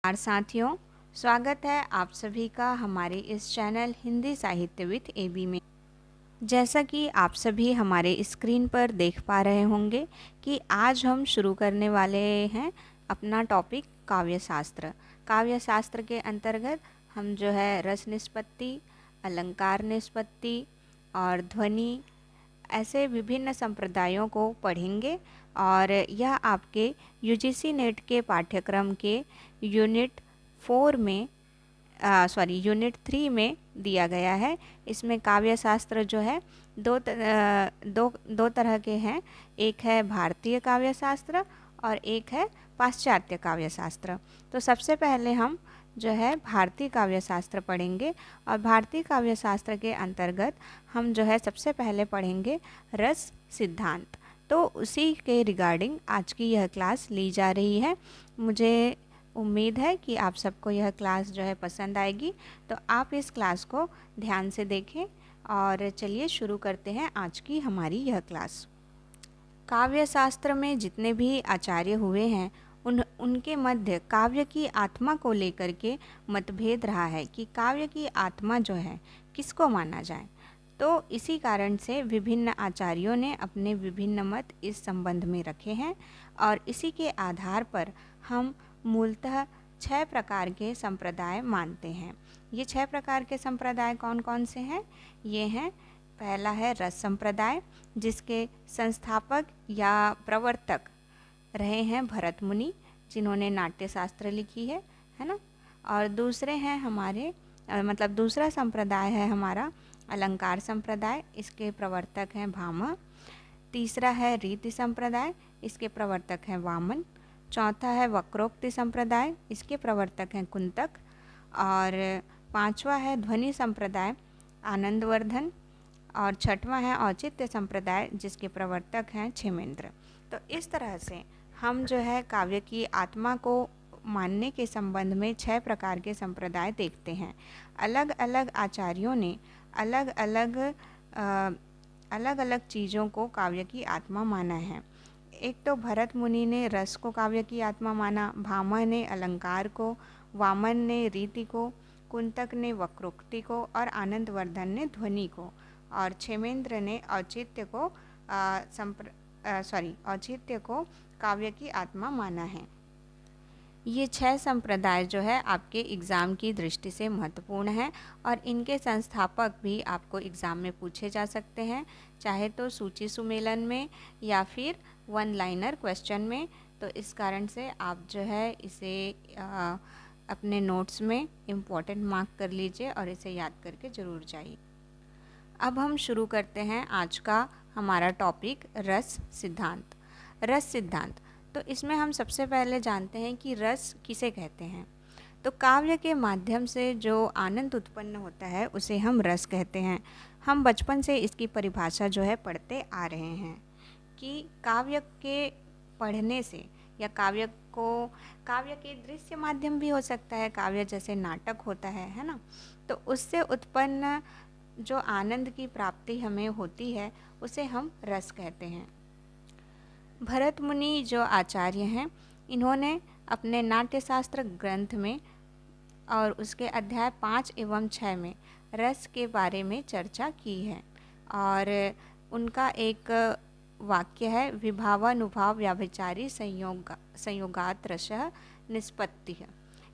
नमस्कार साथियों, स्वागत है आप सभी का हमारे इस चैनल हिंदी साहित्य विद एबी में। जैसा कि आप सभी हमारे स्क्रीन पर देख पा रहे होंगे कि आज हम शुरू करने वाले हैं अपना टॉपिक काव्य शास्त्र। काव्य शास्त्र के अंतर्गत हम जो है रस निष्पत्ति, अलंकार निष्पत्ति और ध्वनि ऐसे विभिन्न संप्रदायों को पढ़ेंगे और यह आपके यूजीसी नेट के पाठ्यक्रम के यूनिट 4 में यूनिट 3 में दिया गया है। इसमें काव्य शास्त्र जो है दो तरह के हैं। एक है भारतीय काव्य शास्त्र और एक है पाश्चात्य काव्य शास्त्र। तो सबसे पहले हम जो है भारतीय काव्य शास्त्र पढ़ेंगे और भारतीय काव्य शास्त्र के अंतर्गत हम जो है सबसे पहले पढ़ेंगे रस सिद्धांत। तो उसी के रिगार्डिंग आज की यह क्लास ली जा रही है। मुझे उम्मीद है कि आप सबको यह क्लास जो है पसंद आएगी, तो आप इस क्लास को ध्यान से देखें और चलिए शुरू करते हैं आज की हमारी यह क्लास। काव्य शास्त्र में जितने भी आचार्य हुए हैं उनके मध्य काव्य की आत्मा को लेकर के मतभेद रहा है कि काव्य की आत्मा जो है किसको माना जाए। तो इसी कारण से विभिन्न आचार्यों ने अपने विभिन्न मत इस संबंध में रखे हैं और इसी के आधार पर हम मूलतः 6 प्रकार के संप्रदाय मानते हैं। ये 6 प्रकार के संप्रदाय कौन कौन से हैं? ये हैं, पहला है रस संप्रदाय, जिसके संस्थापक या प्रवर्तक रहे हैं भरत मुनि, जिन्होंने नाट्य शास्त्र लिखी है ना। और दूसरे हैं हमारे दूसरा संप्रदाय है हमारा अलंकार संप्रदाय, इसके प्रवर्तक हैं भामह। तीसरा है रीति संप्रदाय, इसके प्रवर्तक हैं वामन। चौथा है वक्रोक्ति संप्रदाय, इसके प्रवर्तक हैं कुंतक। और पांचवा है ध्वनि संप्रदाय, आनंदवर्धन। और छठवां है औचित्य संप्रदाय, जिसके प्रवर्तक हैं क्षेमेंद्र। तो इस तरह से हम जो है काव्य की आत्मा को मानने के संबंध में 6 प्रकार के संप्रदाय देखते हैं। अलग अलग आचार्यों ने अलग अलग चीज़ों को काव्य की आत्मा माना है। एक तो भरत मुनि ने रस को काव्य की आत्मा माना, भामह ने अलंकार को, वामन ने रीति को, कुंतक ने वक्रोक्ति को और आनंदवर्धन ने ध्वनि को, और क्षेमेंद्र ने औचित्य को काव्य की आत्मा माना है। ये 6 संप्रदाय जो है आपके एग्ज़ाम की दृष्टि से महत्वपूर्ण हैं और इनके संस्थापक भी आपको एग्ज़ाम में पूछे जा सकते हैं, चाहे तो सूची सुमेलन में या फिर 1 लाइनर क्वेश्चन में। तो इस कारण से आप जो है इसे अपने नोट्स में इम्पोर्टेंट मार्क कर लीजिए और इसे याद करके ज़रूर जाइए। अब हम शुरू करते हैं आज का हमारा टॉपिक रस सिद्धांत। रस सिद्धांत, तो इसमें हम सबसे पहले जानते हैं कि रस किसे कहते हैं। तो काव्य के माध्यम से जो आनंद उत्पन्न होता है उसे हम रस कहते हैं। हम बचपन से इसकी परिभाषा जो है पढ़ते आ रहे हैं कि काव्य के पढ़ने से या काव्य के दृश्य माध्यम भी हो सकता है, काव्य जैसे नाटक होता है ना। तो उससे उत्पन्न जो आनंद की प्राप्ति हमें होती है उसे हम रस कहते हैं। भरत मुनि जो आचार्य हैं, इन्होंने अपने नाट्यशास्त्र ग्रंथ में और उसके अध्याय 5 एवं 6 में रस के बारे में चर्चा की है। और उनका एक वाक्य है, विभावानुभाव व्याभिचारी संयोगात रसः निष्पत्ति है,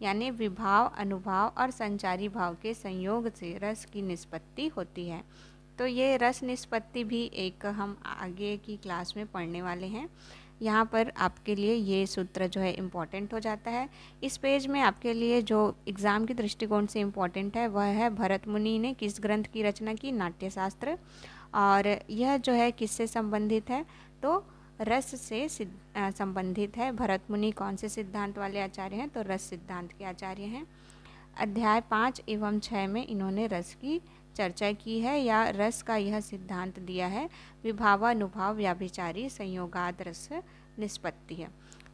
यानी विभाव, अनुभाव और संचारी भाव के संयोग से रस की निष्पत्ति होती है। तो ये रस निष्पत्ति भी एक हम आगे की क्लास में पढ़ने वाले हैं। यहाँ पर आपके लिए ये सूत्र जो है इम्पॉर्टेंट हो जाता है। इस पेज में आपके लिए जो एग्ज़ाम के दृष्टिकोण से इम्पॉर्टेंट है वह है भरत मुनि ने किस ग्रंथ की रचना की, नाट्यशास्त्र। और यह जो है किससे संबंधित है, तो रस से संबंधित है। भरत मुनि कौन से सिद्धांत वाले आचार्य हैं, तो रस सिद्धांत के आचार्य हैं। अध्याय 5 एवं 6 में इन्होंने रस की चर्चा की है या रस का यह सिद्धांत दिया है, विभावानुभाव व्याभिचारी संयोगाद रस निष्पत्ति है।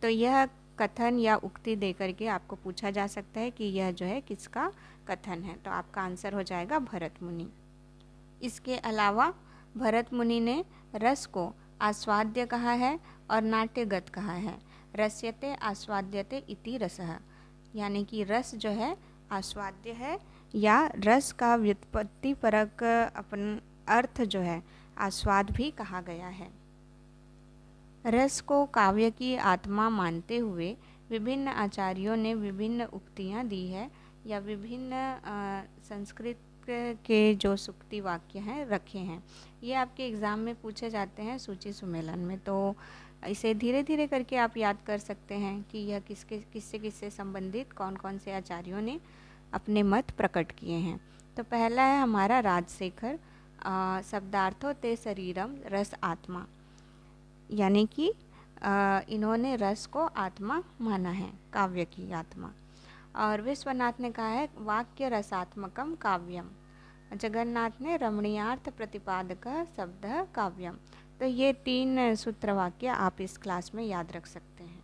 तो यह कथन या उक्ति देकर के आपको पूछा जा सकता है कि यह जो है किसका कथन है, तो आपका आंसर हो जाएगा भरत मुनि। इसके अलावा भरत मुनि ने रस को आस्वाद्य कहा है और नाट्यगत कहा है। रस्यते आस्वाद्यते इति रसः। यानी कि रस जो है आस्वाद्य है, या रस का व्युत्पत्ति परक अपन अर्थ जो है आस्वाद भी कहा गया है। रस को काव्य की आत्मा मानते हुए विभिन्न आचार्यों ने विभिन्न उक्तियाँ दी है, या विभिन्न संस्कृत के जो सूक्ति वाक्य हैं रखे हैं। ये आपके एग्ज़ाम में पूछे जाते हैं सूची सुमेलन में, तो इसे धीरे धीरे करके आप याद कर सकते हैं कि यह किससे संबंधित कौन कौन से आचार्यों ने अपने मत प्रकट किए हैं। तो पहला है हमारा राजशेखर, शब्दार्थों ते शरीरम रस आत्मा, यानी कि इन्होंने रस को आत्मा माना है, काव्य की आत्मा। और विश्वनाथ ने कहा है वाक्य रसात्मकम काव्यम। जगन्नाथ ने रमणीयार्थ प्रतिपादक शब्द काव्यम। तो ये 3 सूत्र वाक्य आप इस क्लास में याद रख सकते हैं।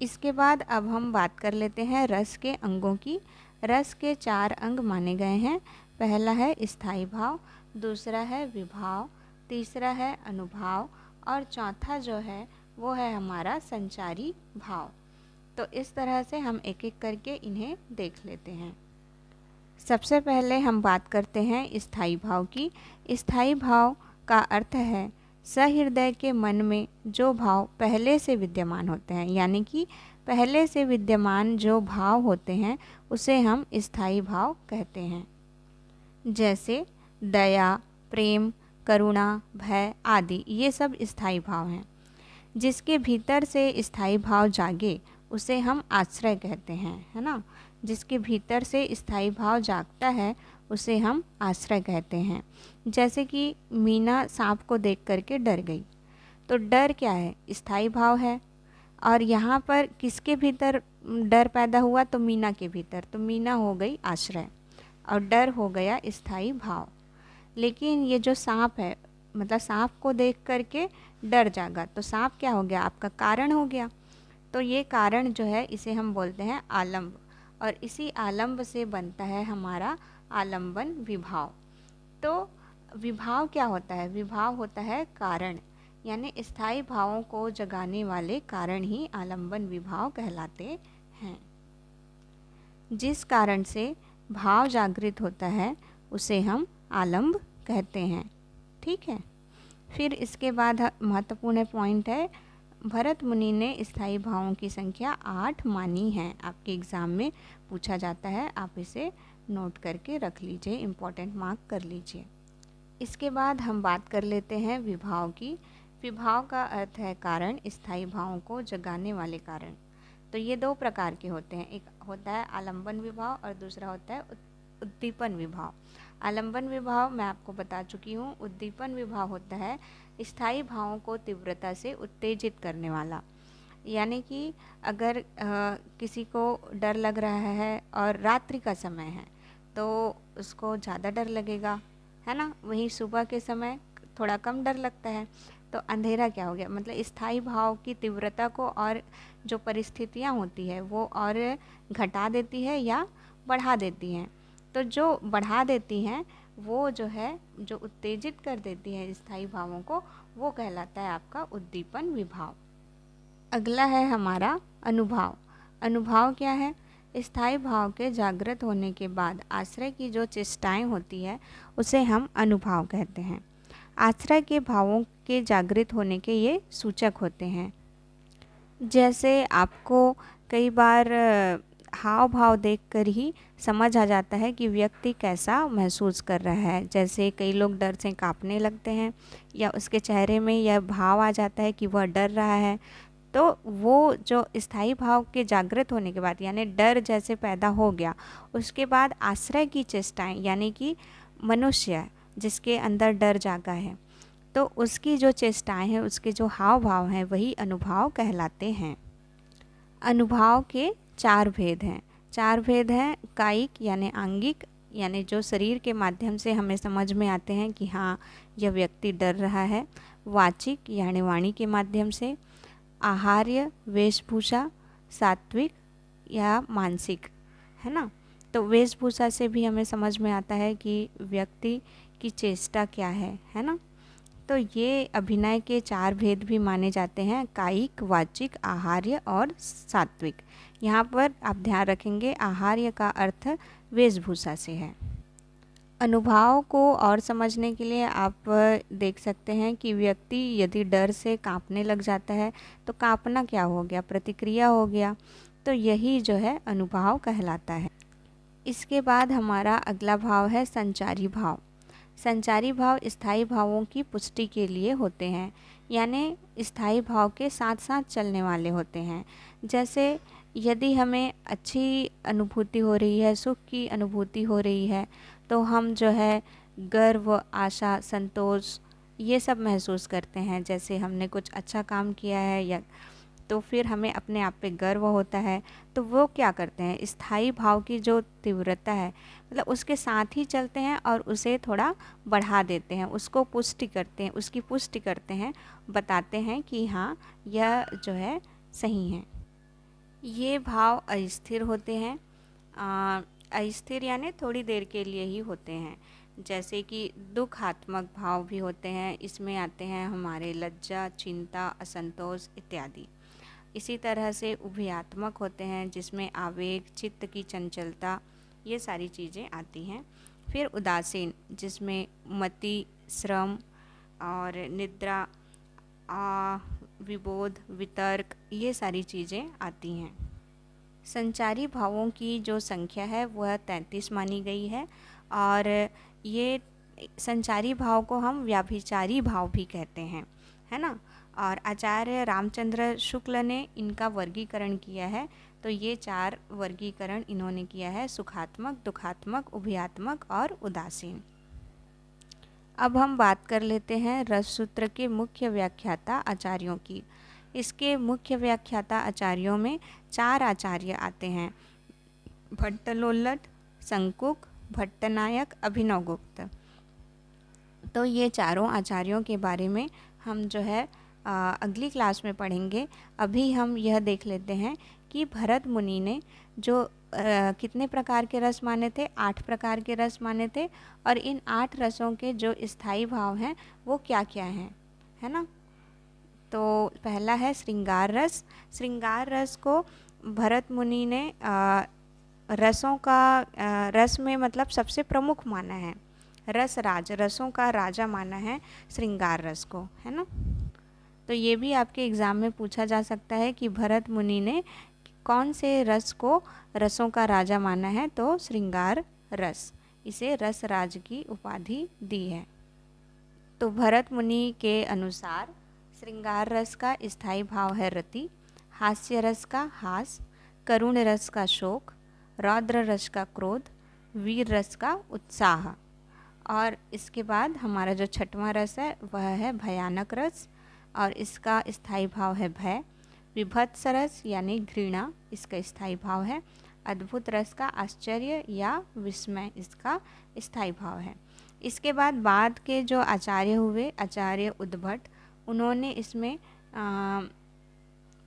इसके बाद अब हम बात कर लेते हैं रस के अंगों की। रस के 4 अंग माने गए हैं। पहला है स्थायी भाव, दूसरा है विभाव, तीसरा है अनुभाव, और चौथा जो है वो है हमारा संचारी भाव। तो इस तरह से हम एक एक करके इन्हें देख लेते हैं। सबसे पहले हम बात करते हैं स्थायी भाव की। स्थायी भाव का अर्थ है सहृदय के मन में जो भाव पहले से विद्यमान होते हैं, यानी कि पहले से विद्यमान जो भाव होते हैं उसे हम स्थायी भाव कहते हैं। जैसे दया, प्रेम, करुणा, भय आदि, ये सब स्थायी भाव हैं। जिसके भीतर से स्थायी भाव जागे उसे हम आश्रय कहते हैं, है ना। जिसके भीतर से स्थायी भाव जागता है उसे हम आश्रय कहते हैं। जैसे कि मीना सांप को देख करके डर गई, तो डर क्या है? स्थायी भाव है। और यहाँ पर किसके भीतर डर पैदा हुआ? तो मीना के भीतर, तो मीना हो गई आश्रय और डर हो गया स्थायी भाव। लेकिन ये जो सांप है, मतलब सांप को देख करके डर जागा, तो सांप क्या हो गया? आपका कारण हो गया। तो ये कारण जो है इसे हम बोलते हैं आलम्ब, और इसी आलम्ब से बनता है हमारा आलम्बन विभाव। तो विभाव क्या होता है? विभाव होता है कारण, यानी स्थायी भावों को जगाने वाले कारण ही आलम्बन विभाव कहलाते हैं। जिस कारण से भाव जागृत होता है उसे हम आलम्ब कहते हैं। ठीक है। फिर इसके बाद महत्वपूर्ण पॉइंट है, भरत मुनि ने स्थायी भावों की संख्या 8 मानी है। आपके एग्ज़ाम में पूछा जाता है, आप इसे नोट करके रख लीजिए, इम्पोर्टेंट मार्क कर लीजिए। इसके बाद हम बात कर लेते हैं विभाव की। विभाव का अर्थ है कारण, स्थायी भावों को जगाने वाले कारण। तो ये 2 प्रकार के होते हैं, एक होता है आलम्बन विभाव और दूसरा होता है उद्दीपन विभाव। आलम्बन विभाव मैं आपको बता चुकी हूँ। उद्दीपन विभाव होता है स्थायी भावों को तीव्रता से उत्तेजित करने वाला। यानी कि अगर किसी को डर लग रहा है और रात्रि का समय है तो उसको ज़्यादा डर लगेगा, है ना। वहीं सुबह के समय थोड़ा कम डर लगता है। तो अंधेरा क्या हो गया? मतलब स्थायी भाव की तीव्रता को और जो परिस्थितियाँ होती है वो और घटा देती है या बढ़ा देती हैं। तो जो बढ़ा देती हैं वो जो है, जो उत्तेजित कर देती है स्थायी भावों को, वो कहलाता है आपका उद्दीपन विभाव। अगला है हमारा अनुभाव। अनुभाव क्या है? स्थायी भाव के जागृत होने के बाद आश्रय की जो चेष्टाएं होती है उसे हम अनुभाव कहते हैं। आश्रय के भावों के जागृत होने के ये सूचक होते हैं। जैसे आपको कई बार हाव भाव देखकर ही समझ आ जाता है कि व्यक्ति कैसा महसूस कर रहा है। जैसे कई लोग डर से कांपने लगते हैं या उसके चेहरे में यह भाव आ जाता है कि वह डर रहा है। तो वो जो स्थायी भाव के जागृत होने के बाद, यानी डर जैसे पैदा हो गया, उसके बाद आश्रय की चेष्टाएं, यानी कि मनुष्य जिसके अंदर डर जागा है, तो उसकी जो चेष्टाएं हैं, उसके जो हाव भाव हैं, वही अनुभाव कहलाते हैं। अनुभाव के 4 भेद हैं। 4 भेद हैं, कायिक यानी आंगिक, यानी जो शरीर के माध्यम से हमें समझ में आते हैं कि हाँ यह व्यक्ति डर रहा है। वाचिक यानी वाणी के माध्यम से। आहार्य, वेशभूषा, सात्विक या मानसिक, है ना। तो वेशभूषा से भी हमें समझ में आता है कि व्यक्ति की चेष्टा क्या है ना। तो ये अभिनय के 4 भेद भी माने जाते हैं, कायिक, वाचिक, आहार्य और सात्विक। यहाँ पर आप ध्यान रखेंगे आहार्य का अर्थ वेशभूषा से है। अनुभव को और समझने के लिए आप देख सकते हैं कि व्यक्ति यदि डर से कांपने लग जाता है तो कांपना क्या हो गया, प्रतिक्रिया हो गया। तो यही जो है अनुभव कहलाता है। इसके बाद हमारा अगला भाव है संचारी भाव। संचारी भाव स्थायी भावों की पुष्टि के लिए होते हैं, यानी स्थायी भाव के साथ साथ चलने वाले होते हैं। जैसे यदि हमें अच्छी अनुभूति हो रही है, सुख की अनुभूति हो रही है, तो हम जो है गर्व, आशा, संतोष ये सब महसूस करते हैं। जैसे हमने कुछ अच्छा काम किया है या तो फिर हमें अपने आप पे गर्व होता है। तो वो क्या करते हैं, स्थायी भाव की जो तीव्रता है मतलब उसके साथ ही चलते हैं और उसे थोड़ा बढ़ा देते हैं, उसको पुष्टि करते हैं, उसकी पुष्टि करते हैं, बताते हैं कि हाँ यह जो है सही है। ये भाव अस्थिर होते हैं। अस्थिर यानी थोड़ी देर के लिए ही होते हैं। जैसे कि दुखात्मक भाव भी होते हैं, इसमें आते हैं हमारे लज्जा, चिंता, असंतोष इत्यादि। इसी तरह से उभयात्मक होते हैं, जिसमें आवेग, चित्त की चंचलता ये सारी चीज़ें आती हैं। फिर उदासीन, जिसमें मति, श्रम और निद्रा, विबोध, वितर्क ये सारी चीज़ें आती हैं। संचारी भावों की जो संख्या है वह 33 मानी गई है और ये संचारी भाव को हम व्याभिचारी भाव भी कहते हैं, है ना। और आचार्य रामचंद्र शुक्ल ने इनका वर्गीकरण किया है। तो ये 4 वर्गीकरण इन्होंने किया है, सुखात्मक, दुखात्मक, उभयात्मक और उदासीन। अब हम बात कर लेते हैं रस सूत्र के मुख्य व्याख्याता आचार्यों की। इसके मुख्य व्याख्याता आचार्यों में 4 आचार्य आते हैं, भट्टलोल्लट, शंकुक, भट्टनायक, अभिनवगुप्त। तो ये चारों आचार्यों के बारे में हम जो है अगली क्लास में पढ़ेंगे। अभी हम यह देख लेते हैं कि भरत मुनि ने जो कितने प्रकार के रस माने थे, 8 प्रकार के रस माने थे और इन 8 रसों के जो स्थायी भाव हैं वो क्या क्या हैं, है ना। तो पहला है श्रृंगार रस। श्रृंगार रस को भरत मुनि ने रसों का रस में मतलब सबसे प्रमुख माना है, रस राज, रसों का राजा माना है श्रृंगार रस को, है ना। तो ये भी आपके एग्ज़ाम में पूछा जा सकता है कि भरत मुनि ने कौन से रस को रसों का राजा माना है, तो श्रृंगार रस, इसे रस राज की उपाधि दी है। तो भरत मुनि के अनुसार श्रृंगार रस का स्थायी भाव है रति, हास्य रस का हास, करुण रस का शोक, रौद्र रस का क्रोध, वीर रस का उत्साह। और इसके बाद हमारा जो 6वां रस है वह है भयानक रस और इसका स्थायी भाव है भय। विभत्स रस यानी घृणा, इसका स्थायी भाव है। अद्भुत रस का आश्चर्य या विस्मय, इसका स्थायी भाव है। इसके बाद के जो आचार्य हुए, आचार्य उद्भट, उन्होंने इसमें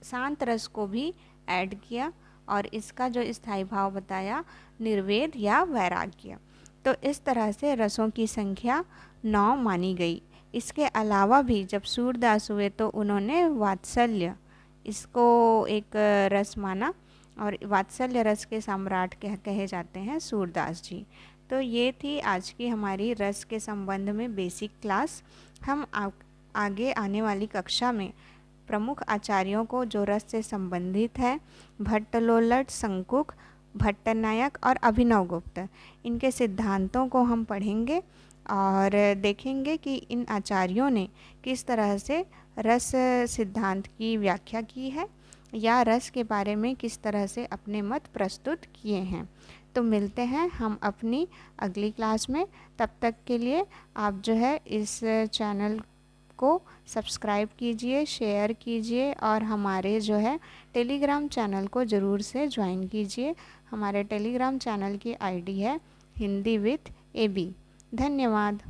शांत रस को भी ऐड किया और इसका जो स्थायी भाव बताया निर्वेद या वैराग्य। तो इस तरह से रसों की संख्या 9 मानी गई। इसके अलावा भी जब सूरदास हुए तो उन्होंने वात्सल्य, इसको एक रस माना और वात्सल्य रस के सम्राट कहे जाते हैं सूरदास जी। तो ये थी आज की हमारी रस के संबंध में बेसिक क्लास। हम आगे आने वाली कक्षा में प्रमुख आचार्यों को जो रस से संबंधित है, भट्टलोल्लट, शंकुक, भट्टनायक और अभिनवगुप्त, इनके सिद्धांतों को हम पढ़ेंगे और देखेंगे कि इन आचार्यों ने किस तरह से रस सिद्धांत की व्याख्या की है या रस के बारे में किस तरह से अपने मत प्रस्तुत किए हैं। तो मिलते हैं हम अपनी अगली क्लास में। तब तक के लिए आप जो है इस चैनल को सब्सक्राइब कीजिए, शेयर कीजिए और हमारे जो है टेलीग्राम चैनल को ज़रूर से ज्वाइन कीजिए। हमारे टेलीग्राम चैनल की आईडी है हिंदी विथ AB। धन्यवाद।